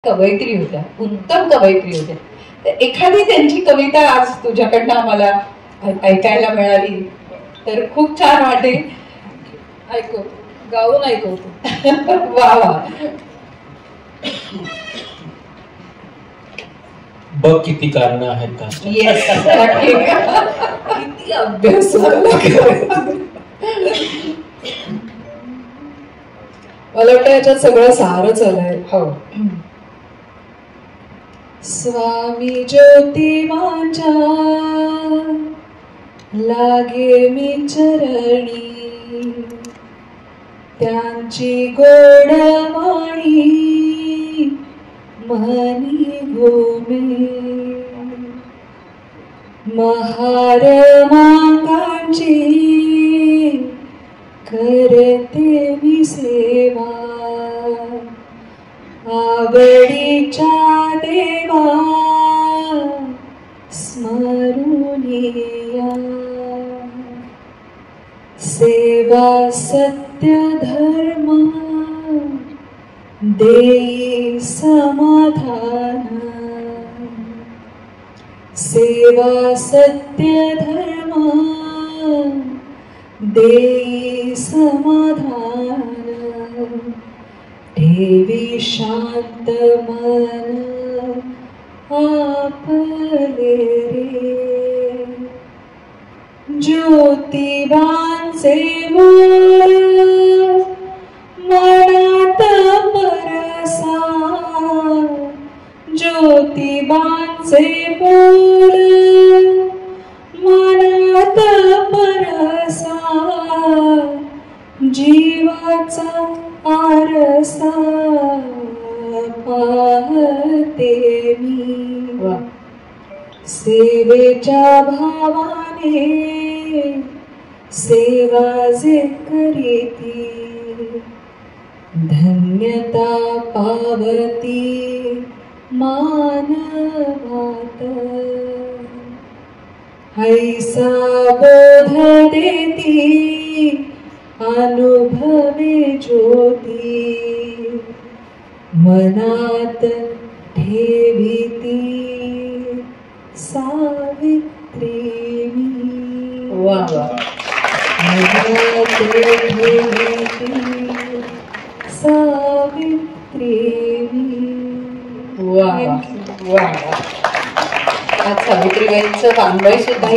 कवयित्री होत्या, उत्तम कवयित्री होत्या. तर एखादी त्यांची कविता आज तुझ्याकडनं आम्हाला ऐकायला मिळाली तर खूप छान वाटेल. ऐकव, गाऊन ऐकवतो. वा वा. बघ किती कारण आहेत का. येस, किती अभ्यास मला वाटतं याच्यात सगळं सारच आलंय. हो. स्वामी ज्योतिबांच्या लागे मी चरणी, त्यांची गोड वाणी मनी घुमे. महार मांगांची करते मी सेवा, आवडीच्या देवा स्मरून या. सेवा सत्य धर्म देई समाधान, सेवा सत्य धर्म देई समाधान. ठेवी शांत मन आपले रे, ज्योतिबांचे मोर मनात परसा. ज्योतिबांचे मोर मनात परसा, जीवाचा आरसा पाहते मी. सेवेच्या भावाने सेवा जे करीती, धन्यता पावती मानवात. हैसा बोध देती अनुभवे ज्योती, मनात ठेविती सावित्री मी. वा वा. मनात ठेविती सावित्री मी. वा वा वा. आज सावित्रीबाईंचं वाङ्मय सुद्धा